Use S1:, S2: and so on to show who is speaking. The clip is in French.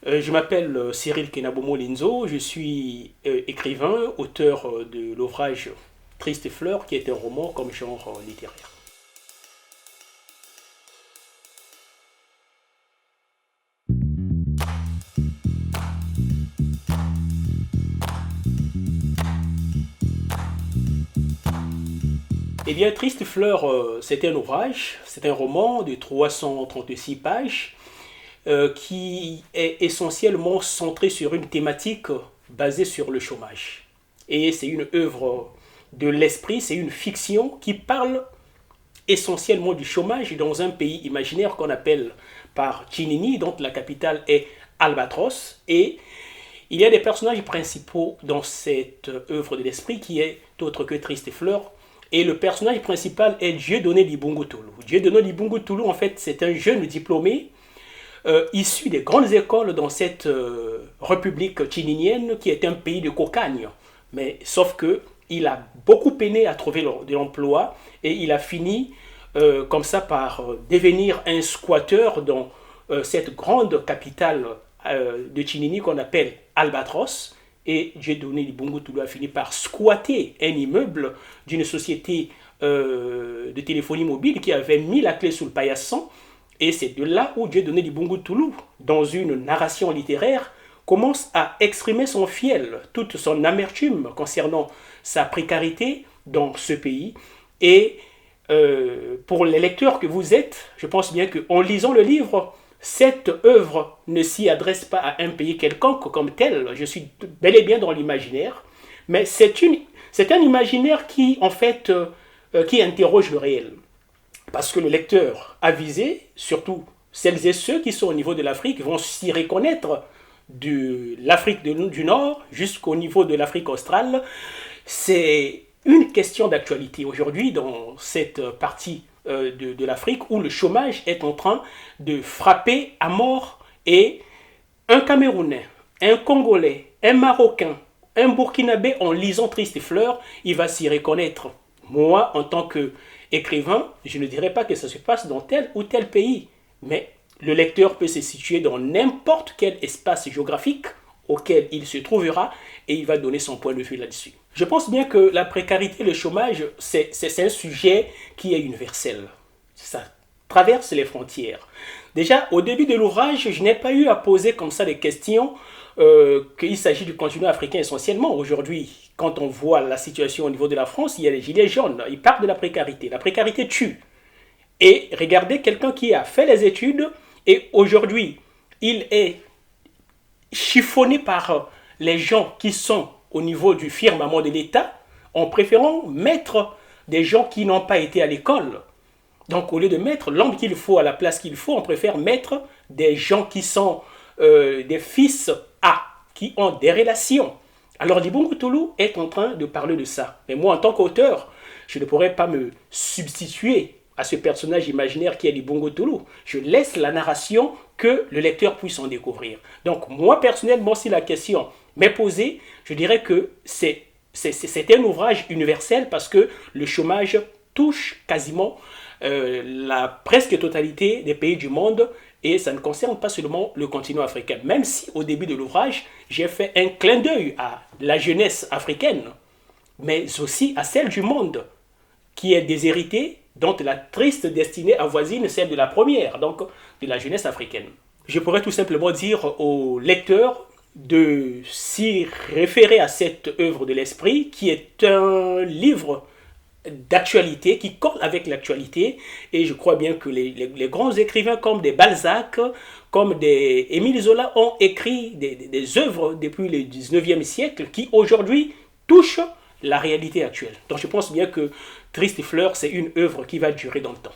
S1: Je m'appelle Cyril Kenabomo Linzo, je suis écrivain, auteur de l'ouvrage Triste Fleur, qui est un roman comme genre littéraire. Eh bien, Triste Fleur, c'est un ouvrage, c'est un roman de 336 pages qui est essentiellement centré sur une thématique basée sur le chômage. Et c'est une œuvre de l'esprit, c'est une fiction qui parle essentiellement du chômage dans un pays imaginaire qu'on appelle par Chinini, dont la capitale est Albatros. Et il y a des personnages principaux dans cette œuvre de l'esprit qui est autre que Triste Fleur. Et le personnage principal est Dieudonné Libungu Toulou. Dieudonné Libungu Toulou, en fait, c'est un jeune diplômé issu des grandes écoles dans cette république tchininienne qui est un pays de cocagne. Mais sauf que il a beaucoup peiné à trouver de l'emploi et il a fini comme ça par devenir un squatteur dans cette grande capitale de Tchinini qu'on appelle Albatros. Et Dieudonné Libungu Toulou a fini par squatter un immeuble d'une société de téléphonie mobile qui avait mis la clé sous le paillasson. Et c'est de là où Dieudonné Libungu Toulou, dans une narration littéraire, commence à exprimer son fiel, toute son amertume concernant sa précarité dans ce pays. Et pour les lecteurs que vous êtes, je pense bien qu'en lisant le livre, cette œuvre ne s'y adresse pas à un pays quelconque comme tel. Je suis bel et bien dans l'imaginaire, mais c'est un imaginaire qui, en fait, qui interroge le réel. Parce que le lecteur avisé, surtout celles et ceux qui sont au niveau de l'Afrique, vont s'y reconnaître de l'Afrique du Nord jusqu'au niveau de l'Afrique australe. C'est une question d'actualité aujourd'hui dans cette partie de l'Afrique où le chômage est en train de frapper à mort et un Camerounais, un Congolais, un Marocain, un Burkinabé en lisant Triste Fleur, il va s'y reconnaître. Moi, en tant qu'écrivain, je ne dirais pas que ça se passe dans tel ou tel pays, mais le lecteur peut se situer dans n'importe quel espace géographique auquel il se trouvera et il va donner son point de vue là-dessus. Je pense bien que la précarité et le chômage, c'est un sujet qui est universel. Ça traverse les frontières. Déjà, au début de l'ouvrage, je n'ai pas eu à poser comme ça des questions qu'il s'agit du continent africain essentiellement. Aujourd'hui, quand on voit la situation au niveau de la France, il y a les gilets jaunes. Ils parlent de la précarité. La précarité tue. Et regardez quelqu'un qui a fait les études et aujourd'hui, il est chiffonné par les gens qui sont au niveau du firmament de l'État en préférant mettre des gens qui n'ont pas été à l'école. Donc au lieu de mettre l'homme qu'il faut à la place qu'il faut, on préfère mettre des gens qui sont des fils A, qui ont des relations. Alors Libungu Toulou est en train de parler de ça. Mais moi en tant qu'auteur, je ne pourrais pas me substituer à ce personnage imaginaire qui est Libungu Toulou. Je laisse la narration que le lecteur puisse en découvrir. Donc moi personnellement, si la question m'est posée, je dirais que c'est un ouvrage universel parce que le chômage touche quasiment la presque totalité des pays du monde et ça ne concerne pas seulement le continent africain. Même si au début de l'ouvrage, j'ai fait un clin d'œil à la jeunesse africaine, mais aussi à celle du monde qui est déshéritée, dont la triste destinée avoisine celle de la première, donc de la jeunesse africaine. Je pourrais tout simplement dire aux lecteurs de s'y référer à cette œuvre de l'esprit qui est un livre d'actualité, qui colle avec l'actualité et je crois bien que les grands écrivains comme des Balzac, comme des Émile Zola ont écrit des œuvres depuis le 19e siècle qui aujourd'hui touchent la réalité actuelle. Donc je pense bien que Triste Fleur, c'est une œuvre qui va durer dans le temps.